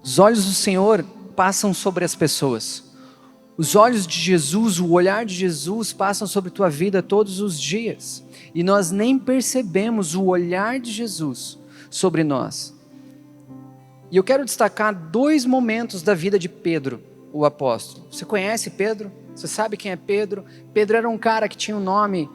Os olhos do Senhor passam sobre as pessoas. Os olhos de Jesus, o olhar de Jesus passam sobre a tua vida todos os dias. E nós nem percebemos o olhar de Jesus sobre nós. E eu quero destacar 2 momentos da vida de Pedro, o apóstolo. Você conhece Pedro? Você sabe quem é Pedro? Pedro era um cara que tinha um nome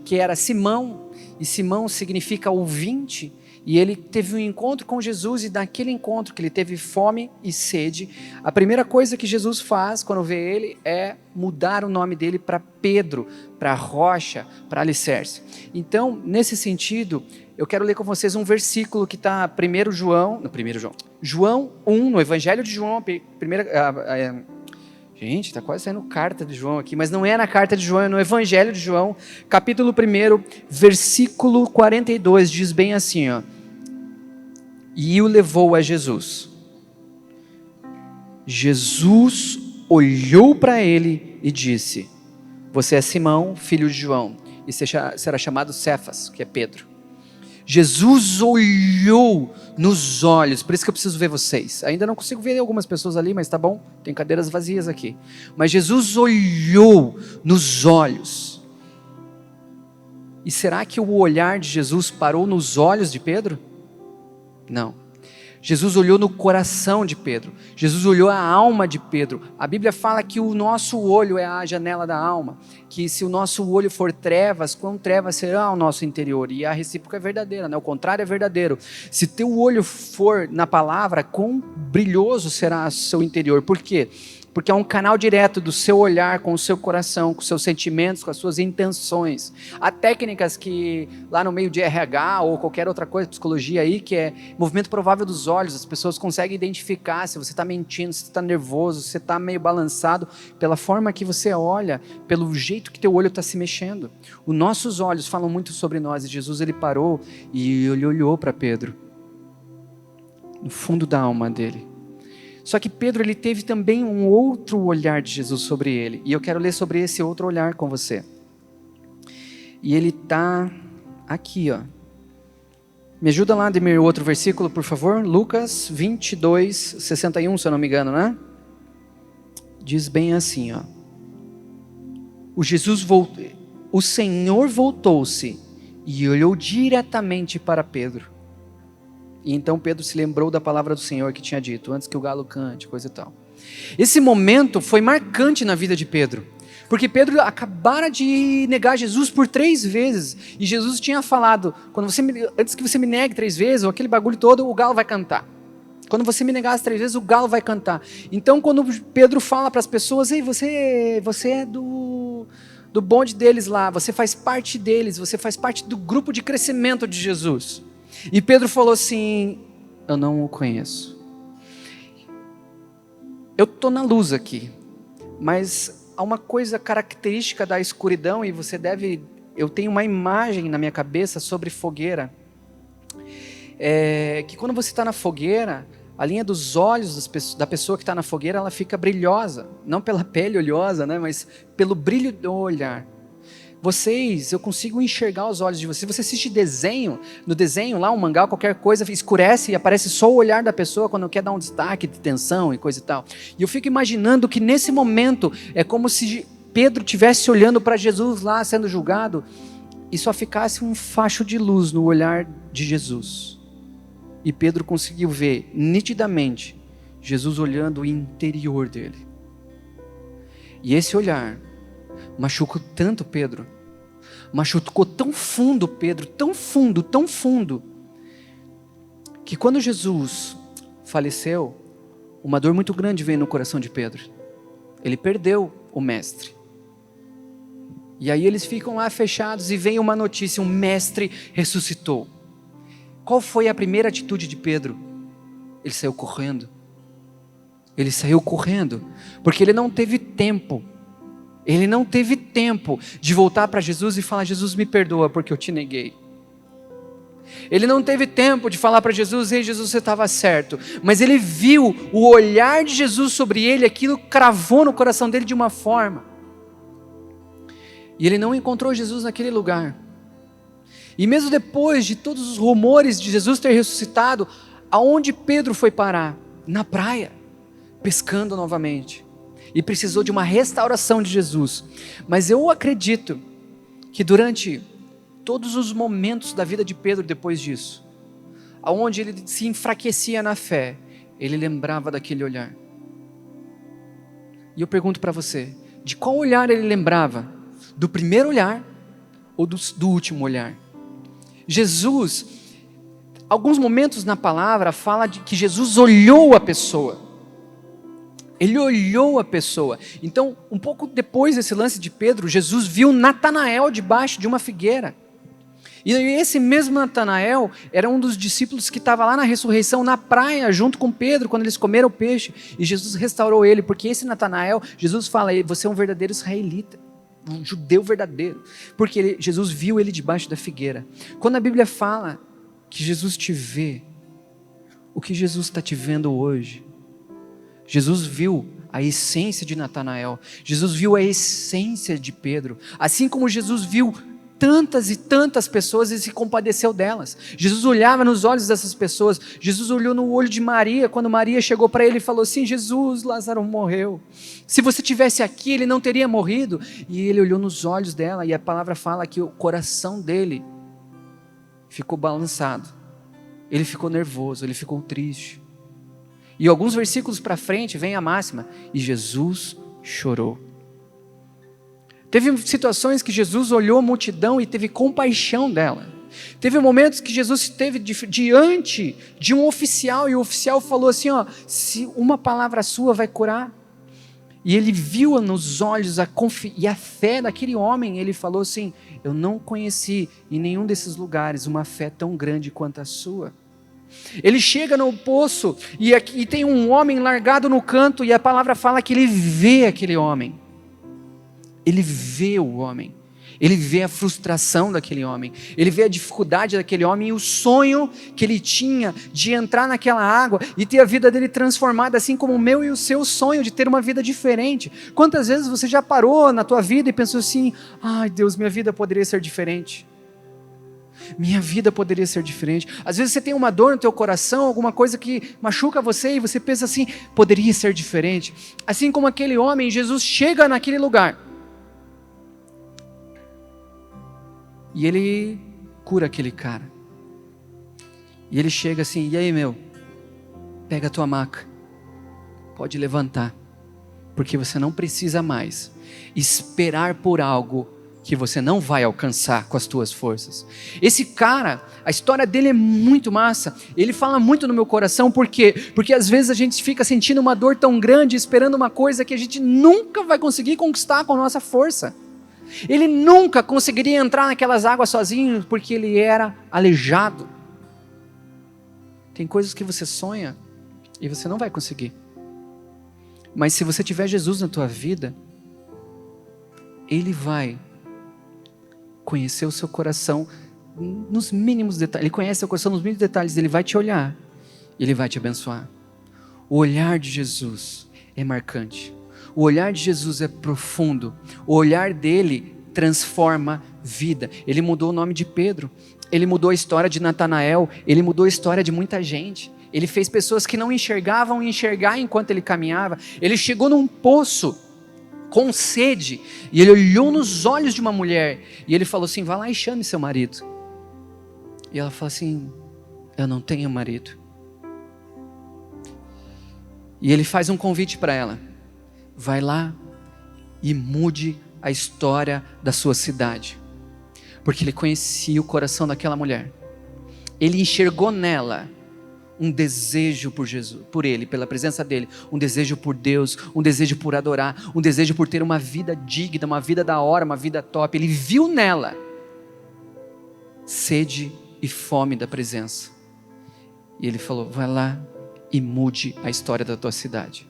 que era Simão, e Simão significa ouvinte, e ele teve um encontro com Jesus, e naquele encontro que ele teve fome e sede, a primeira coisa que Jesus faz quando vê ele é mudar o nome dele para Pedro, para rocha, para alicerce. Então, nesse sentido, eu quero ler com vocês um versículo que está João 1, no Evangelho de João, gente, está quase saindo carta de João aqui, mas não é na carta de João, é no Evangelho de João, capítulo 1, versículo 42, diz bem assim, ó: e o levou a Jesus. Jesus olhou para ele e disse: você é Simão, filho de João, e será chamado Cefas, que é Pedro. Jesus olhou nos olhos, por isso que eu preciso ver vocês. Ainda não consigo ver algumas pessoas ali, mas tá bom, tem cadeiras vazias aqui. Mas Jesus olhou nos olhos. E será que o olhar de Jesus parou nos olhos de Pedro? Não. Jesus olhou no coração de Pedro. Jesus olhou a alma de Pedro. A Bíblia fala que o nosso olho é a janela da alma. Que se o nosso olho for trevas, quão trevas será o nosso interior? E a recíproca é verdadeira, né? O contrário é verdadeiro. Se teu olho for na palavra, quão brilhoso será o seu interior? Por quê? Porque é um canal direto do seu olhar com o seu coração, com os seus sentimentos, com as suas intenções. Há técnicas que lá no meio de RH ou qualquer outra coisa, psicologia aí, que é movimento provável dos olhos. As pessoas conseguem identificar se você está mentindo, se você está nervoso, se você está meio balançado, pela forma que você olha, pelo jeito que teu olho está se mexendo. Os nossos olhos falam muito sobre nós, e Jesus ele parou e ele olhou para Pedro, no fundo da alma dele. Só que Pedro ele teve também um outro olhar de Jesus sobre ele. E eu quero ler sobre esse outro olhar com você. E ele está aqui, ó. Me ajuda lá, Demir, o outro versículo, por favor. Lucas 22, 61, se eu não me engano, né? Diz bem assim, ó. O Senhor voltou-se e olhou diretamente para Pedro. E então Pedro se lembrou da palavra do Senhor que tinha dito, antes que o galo cante, coisa e tal. Esse momento foi marcante na vida de Pedro, porque Pedro acabara de negar Jesus por 3 vezes, e Jesus tinha falado, antes que você me negue 3 vezes, ou aquele bagulho todo, o galo vai cantar. Quando você me negar as 3 vezes, o galo vai cantar. Então quando Pedro fala para as pessoas, ei, você é do bonde deles lá, você faz parte deles, você faz parte do grupo de crescimento de Jesus. E Pedro falou assim, eu não o conheço. Eu estou na luz aqui, mas há uma coisa característica da escuridão, e eu tenho uma imagem na minha cabeça sobre fogueira, que quando você está na fogueira, a linha dos olhos da pessoa que está na fogueira, ela fica brilhosa, não pela pele oleosa, né, mas pelo brilho do olhar. Eu consigo enxergar os olhos de vocês. Você assiste no desenho lá, um mangá, qualquer coisa, escurece e aparece só o olhar da pessoa quando quer dar um destaque de tensão e coisa e tal. E eu fico imaginando que nesse momento, é como se Pedro estivesse olhando para Jesus lá, sendo julgado, e só ficasse um facho de luz no olhar de Jesus. E Pedro conseguiu ver nitidamente Jesus olhando o interior dele. E esse olhar machucou tanto Pedro, machucou tão fundo Pedro, tão fundo, que quando Jesus faleceu, uma dor muito grande veio no coração de Pedro. Ele perdeu o mestre. E aí eles ficam lá fechados e vem uma notícia, o mestre ressuscitou. Qual foi a primeira atitude de Pedro? Ele saiu correndo. Porque ele não teve tempo. Ele não teve tempo de voltar para Jesus e falar, Jesus me perdoa porque eu te neguei. Ele não teve tempo de falar para Jesus, ei Jesus, você estava certo. Mas ele viu o olhar de Jesus sobre ele, aquilo cravou no coração dele de uma forma. E ele não encontrou Jesus naquele lugar. E mesmo depois de todos os rumores de Jesus ter ressuscitado, aonde Pedro foi parar? na praia, pescando novamente. E precisou de uma restauração de Jesus. Mas eu acredito que durante todos os momentos da vida de Pedro depois disso, aonde ele se enfraquecia na fé, ele lembrava daquele olhar. E eu pergunto para você, de qual olhar ele lembrava? Do primeiro olhar ou do último olhar? Jesus, alguns momentos na palavra fala de que Jesus olhou a pessoa. Ele olhou a pessoa. Então, um pouco depois desse lance de Pedro, Jesus viu Natanael debaixo de uma figueira. E esse mesmo Natanael era um dos discípulos que estava lá na ressurreição, na praia, junto com Pedro, quando eles comeram peixe. E Jesus restaurou ele, porque esse Natanael, Jesus fala, você é um verdadeiro israelita, um judeu verdadeiro. Porque Jesus viu ele debaixo da figueira. Quando a Bíblia fala que Jesus te vê, o que Jesus está te vendo hoje? Jesus viu a essência de Natanael. Jesus viu a essência de Pedro. Assim como Jesus viu tantas e tantas pessoas e se compadeceu delas. Jesus olhava nos olhos dessas pessoas. Jesus olhou no olho de Maria, quando Maria chegou para ele e falou assim, Jesus, Lázaro morreu. Se você tivesse aqui, ele não teria morrido. E ele olhou nos olhos dela, e a palavra fala que o coração dele ficou balançado. Ele ficou nervoso, ele ficou triste. E alguns versículos para frente vem a máxima, e Jesus chorou. Teve situações que Jesus olhou a multidão e teve compaixão dela. Teve momentos que Jesus esteve diante de um oficial, e o oficial falou assim, se uma palavra sua vai curar. E ele viu nos olhos e a fé daquele homem. Ele falou assim, eu não conheci em nenhum desses lugares uma fé tão grande quanto a sua. Ele chega no poço e tem um homem largado no canto, e a palavra fala que ele vê aquele homem. Ele vê o homem, ele vê a frustração daquele homem, ele vê a dificuldade daquele homem e o sonho que ele tinha de entrar naquela água e ter a vida dele transformada, assim como o meu e o seu sonho de ter uma vida diferente. Quantas vezes você já parou na tua vida e pensou assim, ai Deus, minha vida poderia ser diferente? Minha vida poderia ser diferente. Às vezes você tem uma dor no teu coração, alguma coisa que machuca você, e você pensa assim, poderia ser diferente. Assim como aquele homem, Jesus chega naquele lugar e ele cura aquele cara. E ele chega assim, e aí meu, pega a tua maca, pode levantar, porque você não precisa mais esperar por algo que você não vai alcançar com as tuas forças. Esse cara, a história dele é muito massa, ele fala muito no meu coração, por quê? Porque às vezes a gente fica sentindo uma dor tão grande, esperando uma coisa que a gente nunca vai conseguir conquistar com a nossa força. Ele nunca conseguiria entrar naquelas águas sozinho, porque ele era aleijado. Tem coisas que você sonha e você não vai conseguir. Mas se você tiver Jesus na tua vida, Ele vai conhecer o seu coração nos mínimos detalhes. Ele conhece o seu coração nos mínimos detalhes. Ele vai te olhar e Ele vai te abençoar. O olhar de Jesus é marcante. O olhar de Jesus é profundo. O olhar dele transforma vida. Ele mudou o nome de Pedro. Ele mudou a história de Natanael. Ele mudou a história de muita gente. Ele fez pessoas que não enxergavam enxergar enquanto ele caminhava. Ele chegou num poço com sede, e ele olhou nos olhos de uma mulher, e ele falou assim, vá lá e chame seu marido. E ela falou assim, eu não tenho marido. E ele faz um convite para ela, vai lá e mude a história da sua cidade, porque ele conhecia o coração daquela mulher. Ele enxergou nela um desejo por Jesus, por Ele, pela presença dEle, um desejo por Deus, um desejo por adorar, um desejo por ter uma vida digna, uma vida da hora, uma vida top. Ele viu nela sede e fome da presença, e Ele falou, vai lá e mude a história da tua cidade.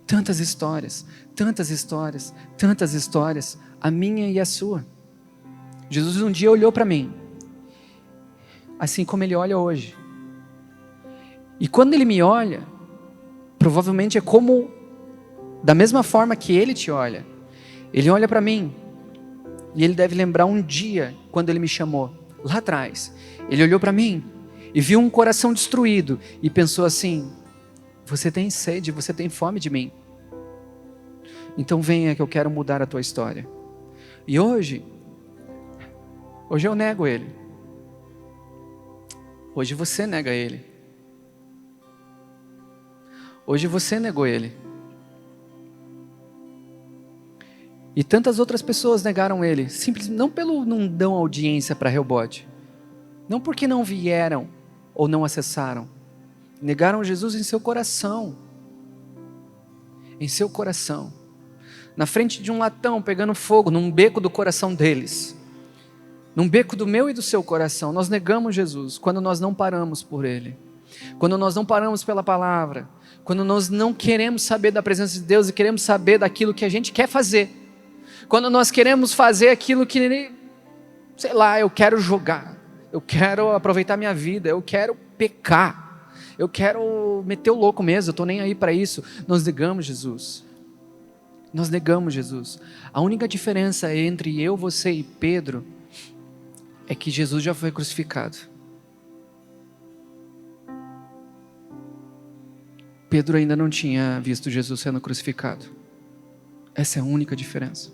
Tantas histórias, tantas histórias, tantas histórias, a minha e a sua. Jesus um dia olhou para mim, assim como Ele olha hoje. E quando Ele me olha, provavelmente é como, da mesma forma que Ele te olha. Ele olha para mim, e Ele deve lembrar um dia, quando Ele me chamou, lá atrás. Ele olhou para mim, e viu um coração destruído, e pensou assim, Você tem sede, você tem fome de mim. Então venha que eu quero mudar a tua história. E hoje eu nego ele. Hoje você nega ele. Hoje você negou ele. E tantas outras pessoas negaram ele, simplesmente não pelo não dão audiência para Rehobote, não porque não vieram ou não acessaram, negaram Jesus em seu coração, na frente de um latão pegando fogo, num beco do coração deles, num beco do meu e do seu coração. Nós negamos Jesus quando nós não paramos por Ele, quando nós não paramos pela palavra, quando nós não queremos saber da presença de Deus e queremos saber daquilo que a gente quer fazer, quando nós queremos fazer aquilo que, sei lá, eu quero jogar, eu quero aproveitar minha vida, eu quero pecar, eu quero meter o louco mesmo, eu estou nem aí para isso. Nós negamos Jesus. Nós negamos Jesus. A única diferença entre eu, você e Pedro é que Jesus já foi crucificado. Pedro ainda não tinha visto Jesus sendo crucificado. Essa é a única diferença.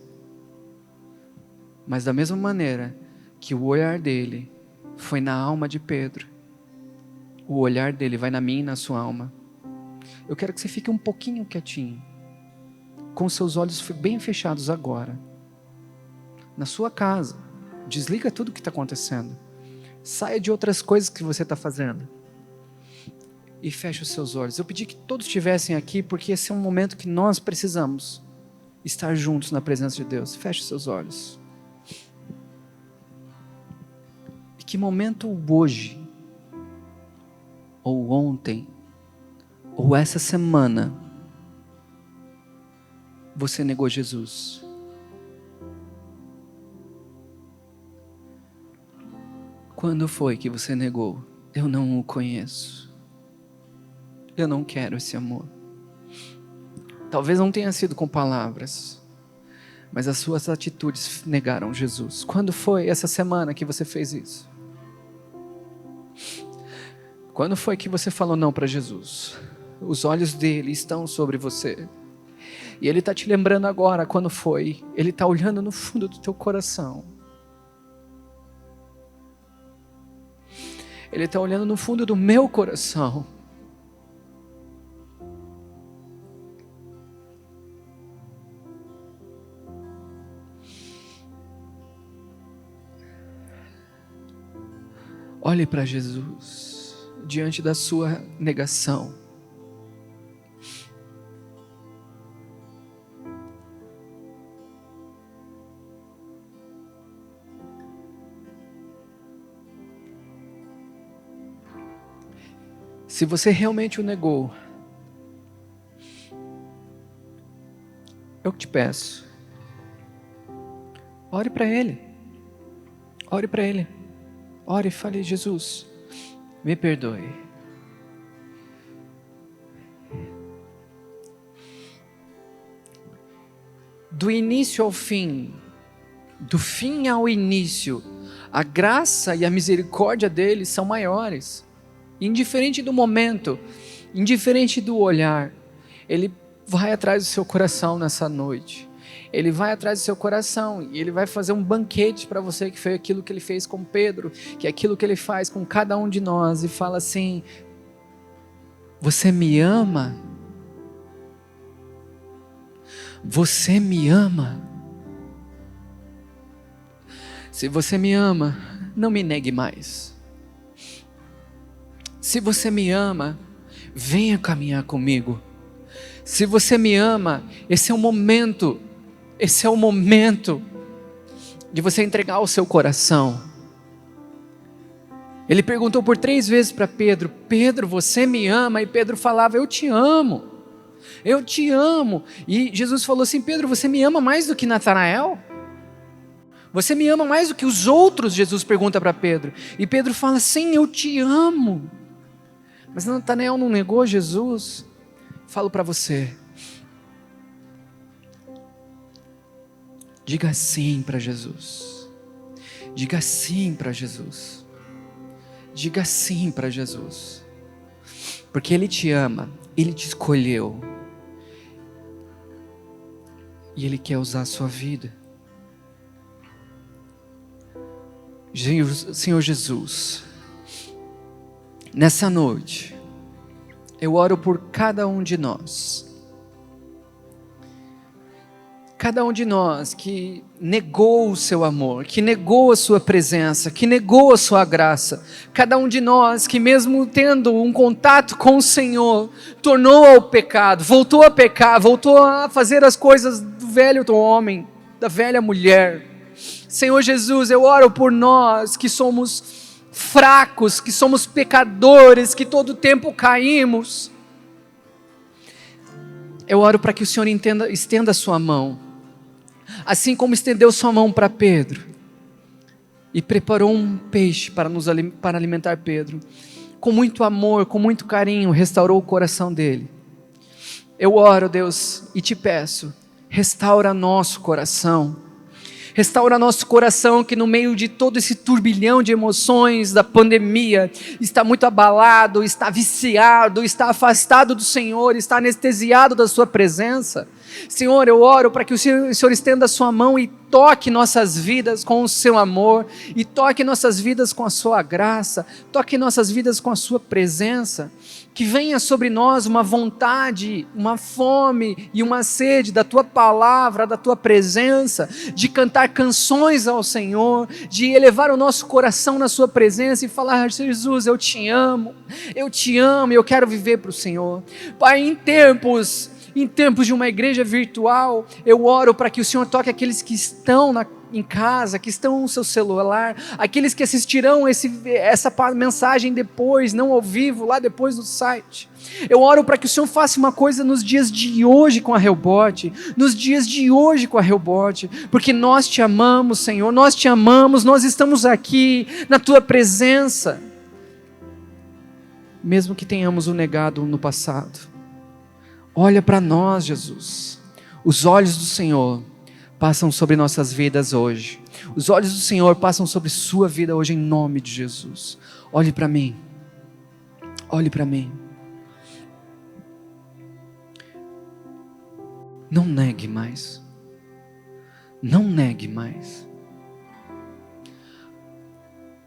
Mas da mesma maneira que o olhar dele foi na alma de Pedro, o olhar dele vai na minha e na sua alma. Eu quero que você fique um pouquinho quietinho, com seus olhos bem fechados agora, na sua casa. Desliga tudo o que está acontecendo, saia de outras coisas que você está fazendo e feche os seus olhos. Eu pedi que todos estivessem aqui, porque esse é um momento que nós precisamos estar juntos na presença de Deus. Feche os seus olhos. E que momento hoje, ou ontem, ou essa semana, você negou Jesus? Quando foi que você negou? Eu não o conheço. Eu não quero esse amor. Talvez não tenha sido com palavras, mas as suas atitudes negaram Jesus. Quando foi essa semana que você fez isso? Quando foi que você falou não para Jesus? Os olhos dele estão sobre você. E Ele está te lembrando agora quando foi. Ele está olhando no fundo do teu coração. Ele está olhando no fundo do meu coração. Olhe para Jesus diante da sua negação. Se você realmente o negou, eu te peço, ore para Ele. Ore para Ele. Ore e fale: Jesus, me perdoe. Do início ao fim, do fim ao início, a graça e a misericórdia dele são maiores. Indiferente do momento, indiferente do olhar, Ele vai atrás do seu coração nessa noite. Ele vai atrás do seu coração e Ele vai fazer um banquete para você, que foi aquilo que Ele fez com Pedro, que é aquilo que Ele faz com cada um de nós, e fala assim: você me ama? Você me ama? Se você me ama, não me negue mais. Se você me ama, venha caminhar comigo. Se você me ama, esse é o momento de você entregar o seu coração. Ele perguntou por 3 vezes para Pedro: Pedro, você me ama? E Pedro falava: eu te amo, eu te amo. E Jesus falou assim: Pedro, você me ama mais do que Natanael? Você me ama mais do que os outros? Jesus pergunta para Pedro. E Pedro fala: sim, eu te amo. Mas Natanael não negou Jesus. Falo para você, diga sim para Jesus. Diga sim para Jesus. Diga sim para Jesus. Porque Ele te ama. Ele te escolheu. E Ele quer usar a sua vida. Senhor Jesus, nessa noite, eu oro por cada um de nós. Cada um de nós que negou o seu amor, que negou a sua presença, que negou a sua graça. Cada um de nós que mesmo tendo um contato com o Senhor, tornou ao pecado, voltou a pecar, voltou a fazer as coisas do velho homem, da velha mulher. Senhor Jesus, eu oro por nós que somos fracos, que somos pecadores, que todo tempo caímos. Eu oro para que o Senhor estenda a sua mão. Assim como estendeu sua mão para Pedro e preparou um peixe para alimentar Pedro, com muito amor, com muito carinho, restaurou o coração dele. Eu oro, Deus, e te peço, restaura nosso coração. Restaura nosso coração que no meio de todo esse turbilhão de emoções da pandemia, está muito abalado, está viciado, está afastado do Senhor, está anestesiado da sua presença. Senhor, eu oro para que o Senhor estenda a sua mão e toque nossas vidas com o seu amor, e toque nossas vidas com a sua graça, toque nossas vidas com a sua presença, que venha sobre nós uma vontade, uma fome e uma sede da tua palavra, da tua presença, de cantar canções ao Senhor, de elevar o nosso coração na sua presença e falar: Jesus, eu te amo, eu quero viver para o Senhor. Pai, em tempos de uma igreja virtual, eu oro para que o Senhor toque aqueles que estão em casa, que estão no seu celular, aqueles que assistirão essa mensagem depois, não ao vivo, lá depois do site. Eu oro para que o Senhor faça uma coisa nos dias de hoje com a Rehoboth, porque nós te amamos, Senhor, nós te amamos, nós estamos aqui na tua presença, mesmo que tenhamos o negado no passado. Olha para nós, Jesus. Os olhos do Senhor passam sobre nossas vidas hoje. Os olhos do Senhor passam sobre sua vida hoje, em nome de Jesus. Olhe para mim. Olhe para mim. Não negue mais. Não negue mais.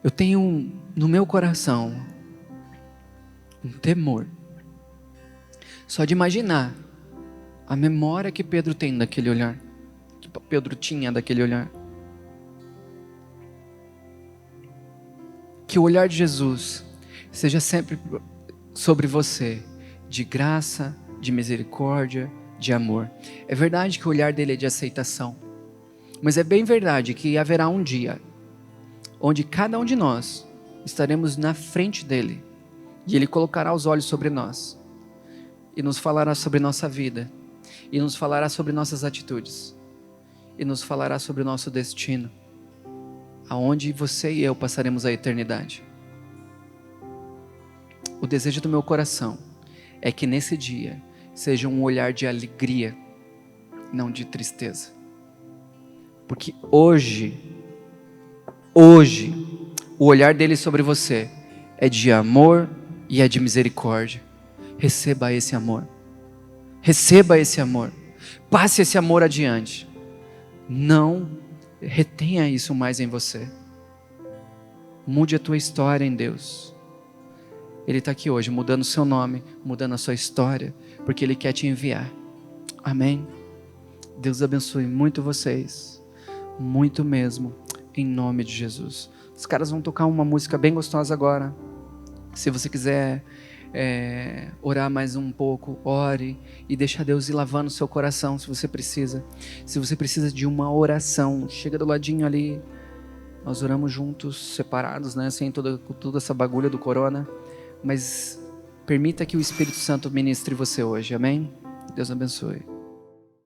Eu tenho no meu coração um temor. Só de imaginar a memória que Pedro tem daquele olhar, que Pedro tinha daquele olhar. Que o olhar de Jesus seja sempre sobre você, de graça, de misericórdia, de amor. É verdade que o olhar dele é de aceitação, mas é bem verdade que haverá um dia onde cada um de nós estaremos na frente dele e ele colocará os olhos sobre nós. E nos falará sobre nossa vida, e nos falará sobre nossas atitudes, e nos falará sobre o nosso destino, aonde você e eu passaremos a eternidade. O desejo do meu coração é que nesse dia seja um olhar de alegria, não de tristeza. Porque hoje, o olhar dele sobre você é de amor e é de misericórdia. Receba esse amor. Receba esse amor. Passe esse amor adiante. Não retenha isso mais em você. Mude a tua história em Deus. Ele está aqui hoje, mudando o seu nome, mudando a sua história, porque Ele quer te enviar. Amém? Deus abençoe muito vocês. Muito mesmo. Em nome de Jesus. Os caras vão tocar uma música bem gostosa agora. Se você quiser orar mais um pouco, ore e deixa Deus ir lavando o seu coração se você precisa. Se você precisa de uma oração, chega do ladinho ali. Nós oramos juntos, separados, né? Sem toda essa bagulha do corona. Mas permita que o Espírito Santo ministre você hoje, amém? Deus abençoe.